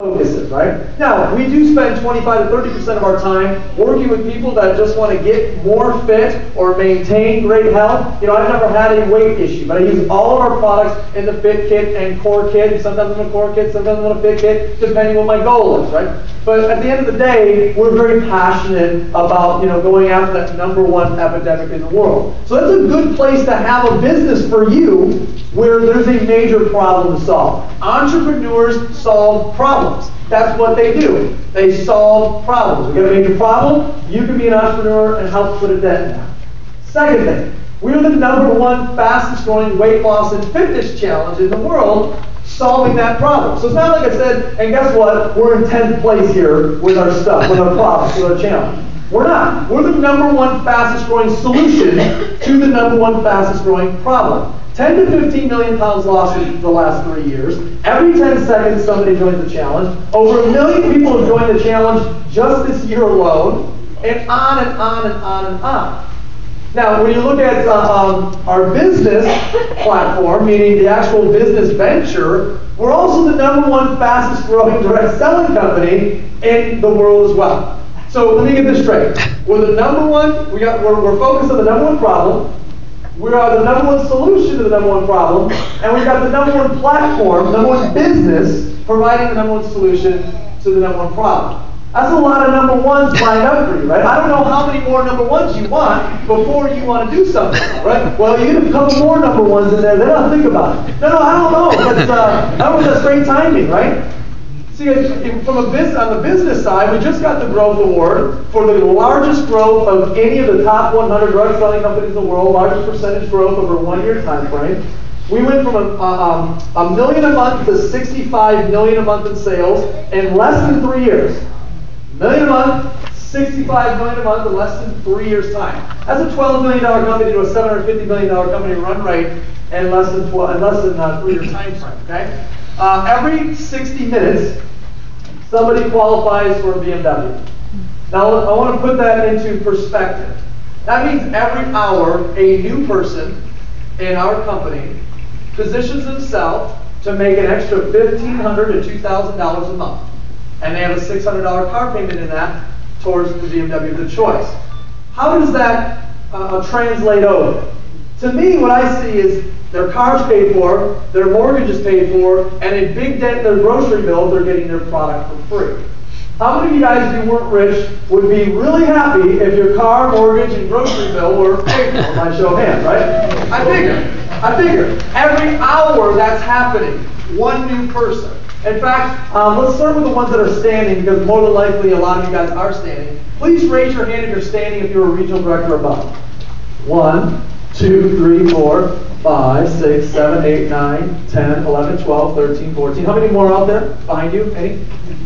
focuses, right? Now, we do spend 25 to 30% of our time working with people that just want to get more fit or maintain great health. You know, I've never had a weight issue, but I use all of our products in the Fit Kit and Core Kit. Sometimes I'm a Core Kit, sometimes I'm a Fit Kit, depending what my goal is, right? But at the end of the day, we're very passionate about, you know, going after that #1 epidemic in the world. So that's a good place to have a business for you where there's a major problem to solve. Entrepreneurs solve problems. That's what they do. They solve problems. We got a major problem, you can be an entrepreneur and help put a dent in that. Second thing, we're the #1 fastest growing weight loss and fitness challenge in the world, solving that problem. So it's not like I said, and guess what, we're in 10th place here with our stuff, with our problems, with our challenge. We're not. We're the #1 fastest growing solution to the #1 fastest growing problem. 10 to 15 million pounds lost in the last 3 years. Every 10 seconds somebody joins the challenge. Over 1 million people have joined the challenge just this year alone, and on and on and on and on. Now, when you look at our business platform, meaning the actual business venture, we're also the #1 fastest growing direct selling company in the world as well. So let me get this straight. We're the #1, we're focused on the #1 problem. We are the #1 solution to the #1 problem, and we've got the #1 platform, #1 business, providing the #1 solution to the #1 problem. That's a lot of #1s lined up for you, right? I don't know how many more #1s you want before you want to do something, right? Well, you get a couple more #1s in there, then I'll think about it. No, I don't know. That was just great timing, right? See, on the business side, we just got the Growth Award for the largest growth of any of the top 100 drug selling companies in the world, largest percentage growth over a 1-year time frame. We went from a million a month to 65 million a month in sales in less than 3 years. Million a month, 65 million a month in less than 3 years' time. That's a $12 million company to a $750 million company run rate in less than 3-year time frame. Okay. Every 60 minutes, somebody qualifies for a BMW. Now, I want to put that into perspective. That means every hour, a new person in our company positions themselves to make an extra $1,500 to $2,000 a month. And they have a $600 car payment in that towards the BMW of their choice. How does that translate over? To me, what I see is their car's paid for, their mortgage is paid for, and a big dent in their grocery bill, they're getting their product for free. How many of you guys, if you weren't rich, would be really happy if your car, mortgage, and grocery bill were paid for? By show of hands, right? I figure. Every hour that's happening, one new person. In fact, let's start with the ones that are standing, because more than likely a lot of you guys are standing. Please raise your hand if you're standing if you're a regional director above. 1, 2, 3, 4, 5, 6, 7, 8, 9, 10, 11, 12, 13, 14. How many more out there behind you? Any?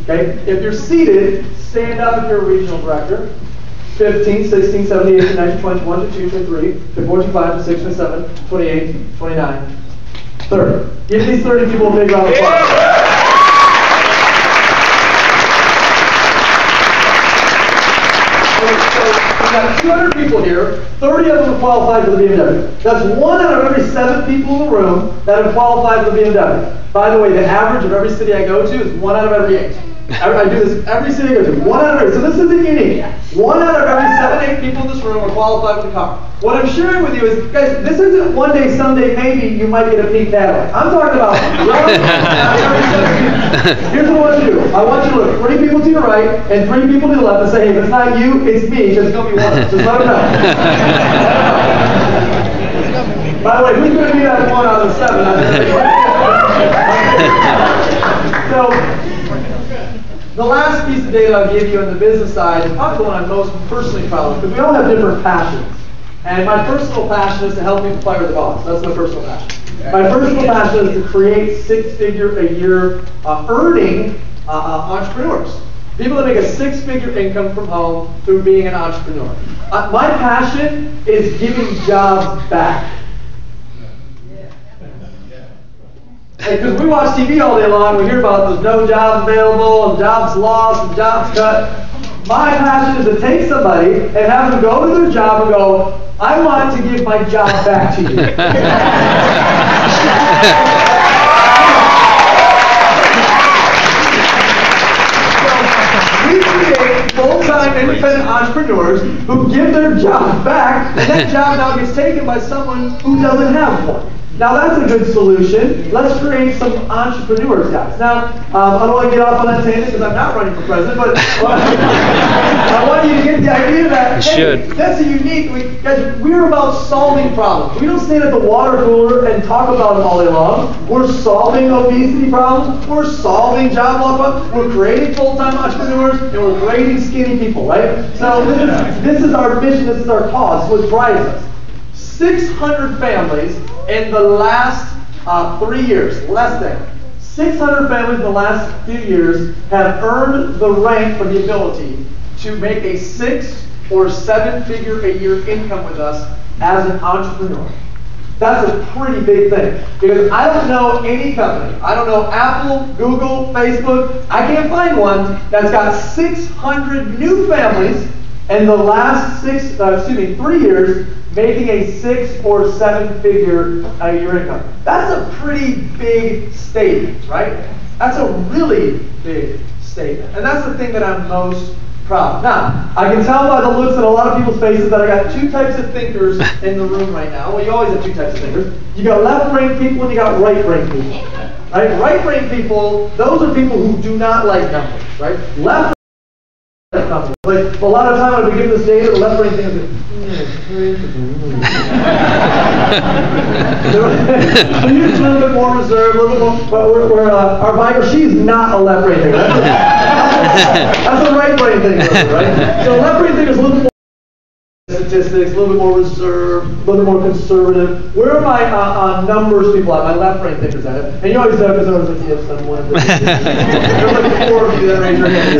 Okay. If you're seated, stand up if you're a regional director. 15, 16, 17, 18, 19, 20, 21, 22, 23, 24, 25, 26, 27, 28, 29, 30. Give these 30 people a big round of applause. We've got 200 people here, 30 of them have qualified for the BMW. That's 1 out of every 7 people in the room that have qualified for the BMW. By the way, the average of every city I go to is 1 out of every 8. I do this every city I go to. 1 out of every. So this isn't unique. 1 out of every 7, 8 people in this room are qualified for the car. What I'm sharing with you is, guys, this isn't one day, someday, maybe you might get a pink Cadillac. I'm talking about here's what I want you to do. I want you to look 3 people to your right and 3 people to the left and say, hey, if it's not you, it's me, because it's going to be one. Just let them know. By the way, who's going to be that 1 out of 7? So, the last piece of data I'll give you on the business side is probably the one I'm most personally proud of, because we all have different passions. And my personal passion is to help people fire the boss. That's my personal passion. My personal passion is to create 6-figure a year earning entrepreneurs. People that make a 6-figure income from home through being an entrepreneur. My passion is giving jobs back. Because we watch TV all day long, we hear about there's no jobs available, and jobs lost, and jobs cut. My passion is to take somebody and have them go to their job and go, I want to give my job back to you. full-time independent entrepreneurs who give their job back, and that job now gets taken by someone who doesn't have one. Now that's a good solution. Let's create some entrepreneurs, guys. Now, I don't want to get off on that tangent because I'm not running for president, but I want you to get the idea that, hey, that's a unique, guys, we're about solving problems. We don't stand at the water cooler and talk about them all day long. We're solving obesity problems. We're solving job loss problems. We're creating full-time entrepreneurs, and we're creating skinny people, right? So this is our mission. This is our cause. This is what drives us. 600 families in the last 3 years, less than 600 families in the last few years have earned the rank or the ability to make a 6 or 7 figure a year income with us as an entrepreneur. That's a pretty big thing. Because I don't know any company, I don't know Apple, Google, Facebook, I can't find one that's got 600 new families in the last 3 years making a 6 or 7 figure a year income. That's a pretty big statement, right? That's a really big statement. And that's the thing that I'm most proud of. Now, I can tell by the looks in a lot of people's faces that I got 2 types of thinkers in the room right now. Well, you always have 2 types of thinkers. You got left-brain people and you got right-brain people. Right? Right-brain people, those are people who do not like numbers, right? Left like a lot of time when we give this data, the left brain thing is like, they're usually a little bit more reserved, a little bit more, but our biker, she's not a left brain thinker. That's a right brain thinker, right? So left brain thinker is a little bit more statistics, a little bit more reserved, a little bit more conservative. Where are my numbers people at? My left brain thinkers at it. And you always know because I was like, yes, I'm one of them. There's like 4 of you that raise your hand.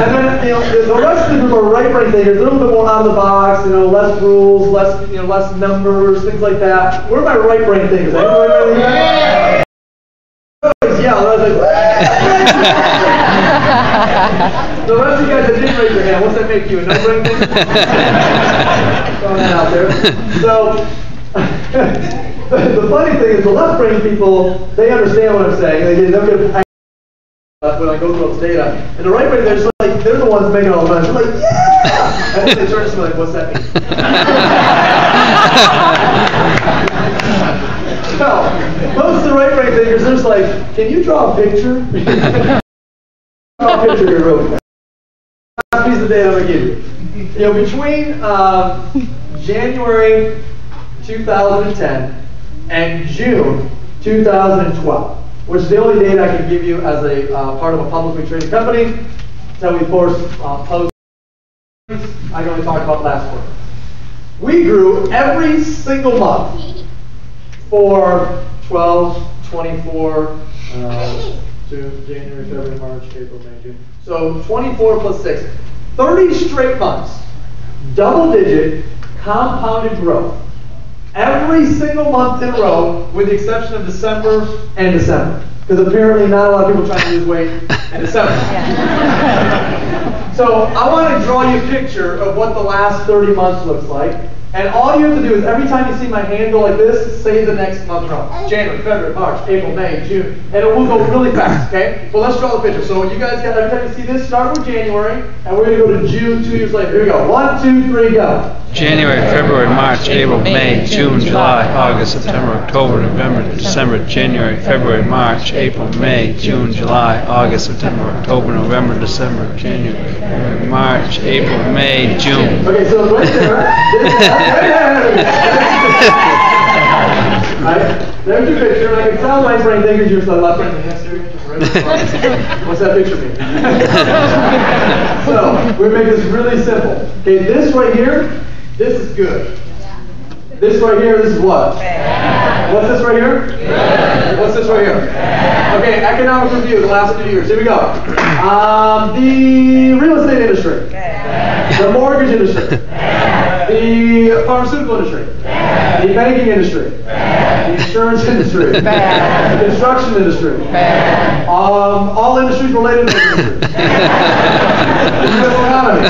And then, the rest of the group are right brain thinkers, a little bit more out of the box, less rules, less numbers, things like that. Where are my right brain thinkers? Yeah, I was like, the rest of you guys that didn't raise your hand, what's that make you? A no-brain thinker? Throwing that out there. So, the funny thing is the left brain people, they understand what I'm saying. They'll get when I go through all this data. And the right brain, they're just like, they're the ones making all the money. They're like, yeah! And then they turn to me like, what's that mean? So, most of the right brain thinkers, they're just like, can you draw a picture? Draw a picture here real quick. Last piece of data I'm going to give you. Between January 2010 and June 2012, which is the only data I can give you as a part of a publicly traded company that we, of course, post. I can only talk about last quarter. We grew every single month for 12, 24, June, January, February, March, April, May, June. So 24 plus 6. 30 straight months. Double-digit compounded growth. Every single month in a row, with the exception of December and December. Because apparently not a lot of people trying to lose weight in December. So I want to draw you a picture of what the last 30 months looks like. And all you have to do is every time you see my hand go like this, say the next month wrong. January, February, March, April, May, June. And it will go really fast, okay? Well, let's draw the picture. So you guys got, every time you see this, start with January, and we're going to go to June 2 years later. Here we go. 1, 2, 3, go. January, February, March, April, May, June, July, August, September, October, November, December, January, February, March, April, May, June, July, August, September, October, November, December, January, February, March, April, May, June. Okay, so right there, there's your picture, and I can tell my brain thinkers you're so left brain. What's that picture mean? So, we make this really simple. Okay, this right here, this is good. This right here, this is what? Bad. What's this right here? Good. What's this right here? Bad. Okay, economic review the last few years. Here we go. The real estate industry. Bad. The mortgage industry. Bad. The pharmaceutical industry. Bad. The banking industry. Bad. The insurance industry. Bad. The construction industry. Bad. All industries related to the industry. The U.S. economy.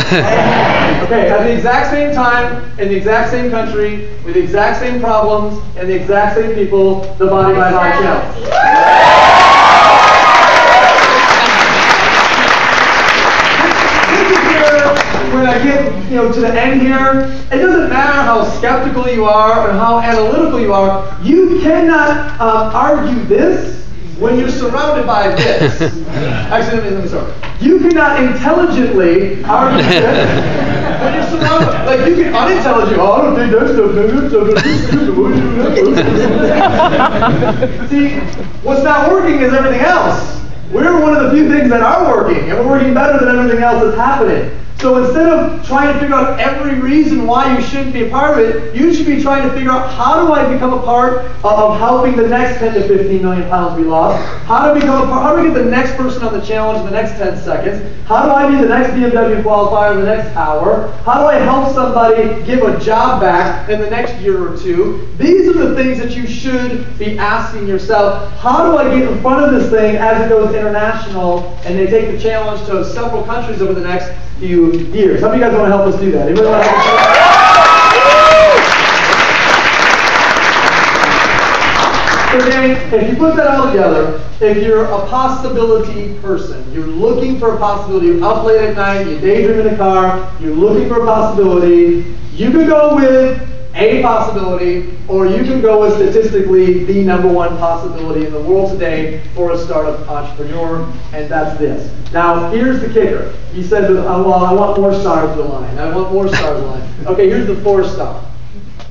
Okay, at the exact same time, in the exact same country, with the exact same problems, and the exact same people, the Body by Body Challenge. to the end here, it doesn't matter how skeptical you are or how analytical you are, you cannot argue this when you're surrounded by this. Actually, let me start. You cannot intelligently argue this when you're surrounded. Like, you can unintelligently, oh, I don't think that's See, what's not working is everything else. We're one of the few things that are working, and we're working better than everything else that's happening. So instead of trying to figure out every reason why you shouldn't be a part of it, you should be trying to figure out, how do I become a part of helping the next 10 to 15 million pounds be lost? How do I get the next person on the challenge in the next 10 seconds? How do I be the next BMW qualifier in the next hour? How do I help somebody give a job back in the next year or two? These are the things that you should be asking yourself. How do I get in front of this thing as it goes international and they take the challenge to several countries over the next few years? How many of you guys want to help us do that? Anybody want to help us do that? So gang, if you put that all together, if you're a possibility person, you're looking for a possibility, you're up late at night, you daydream in the car, you're looking for a possibility, you can go with a possibility, or you can go with statistically the #1 possibility in the world today for a startup entrepreneur, and that's this. Now, here's the kicker. You said, well, I want more stars to align. I want more stars to align. Okay, here's the 4-star.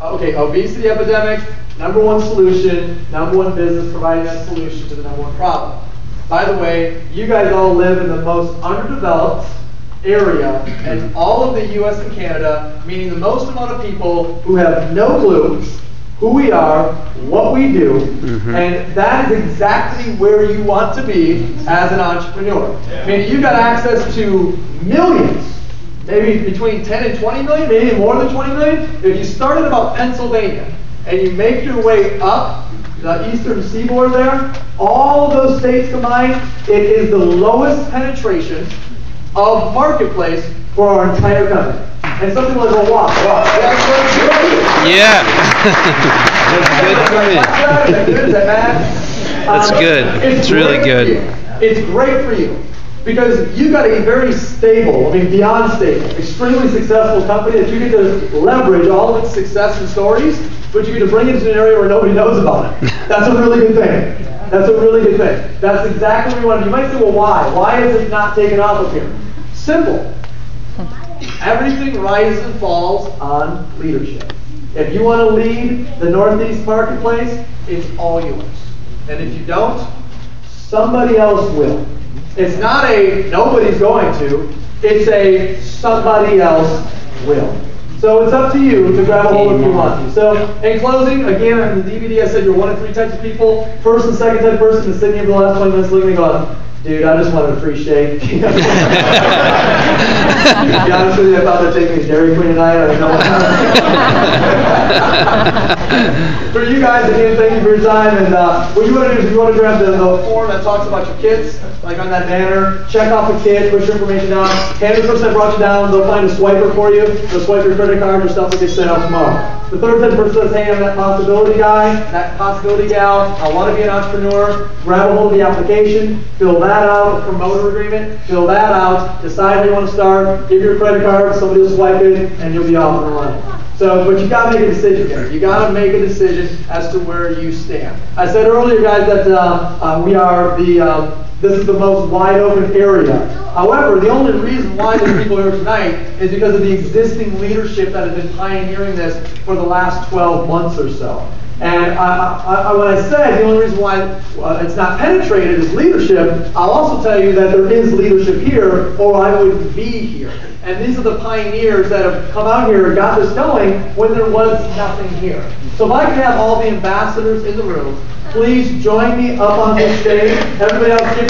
Okay, obesity epidemic, #1 solution, #1 business providing that solution to the #1 problem. By the way, you guys all live in the most underdeveloped area in all of the US and Canada, meaning the most amount of people who have no clue who we are, what we do, and that is exactly where you want to be as an entrepreneur. I mean, you got access to millions, maybe between 10 and 20 million, maybe more than 20 million. If you start in about Pennsylvania and you make your way up the eastern seaboard there, all of those states combined, it is the lowest penetration of marketplace for our entire country. And something like, well, wow. Yeah. That's good for me. Is that bad? That's good. It's really good. It's great for you. Because you got a very stable, I mean beyond stable, extremely successful company that you get to leverage all of its success and stories, but you get to bring it to an area where nobody knows about it. That's a really good thing. That's a really good thing. That's exactly what you want to do. You might say, well, why? Why is it not taken off up here? Simple. Everything rises and falls on leadership. If you want to lead the Northeast marketplace, it's all yours. And if you don't, somebody else will. It's not a nobody's going to, it's a somebody else will. So it's up to you to grab a hold if you want to. So in closing, again, on the DVD I said you're 1 of 3 types of people. First and second type person is sitting here for the last 20 minutes looking and going, dude, I just wanted a free shake. To be honest with you, I thought they'd take me to Dairy Queen tonight. I don't know. For you guys, again, thank you for your time. And what you want to do is you want to grab the form that talks about your kids, like on that banner. Check off the kid, push your information down. 100% brought you down. They'll find a swiper for you. They'll swipe your credit card or stuff that they sent out tomorrow. The third person says, hey, I'm that possibility guy, that possibility gal. I want to be an entrepreneur. Grab a hold of the application. Fill that out, promoter agreement. Fill that out. Decide where you want to start. Give your credit card. Somebody will swipe it, and you'll be off and running. So, but you got to make a decision here. You got to make a decision as to where you stand. I said earlier, guys, that we are this is the most wide open area. However, the only reason why there's people here tonight is because of the existing leadership that has been pioneering this for the last 12 months or so. And when I said the only reason why it's not penetrated is leadership, I'll also tell you that there is leadership here, or I wouldn't be here. And these are the pioneers that have come out here and got this going when there was nothing here. So if I could have all the ambassadors in the room, please join me up on this stage. Everybody else, give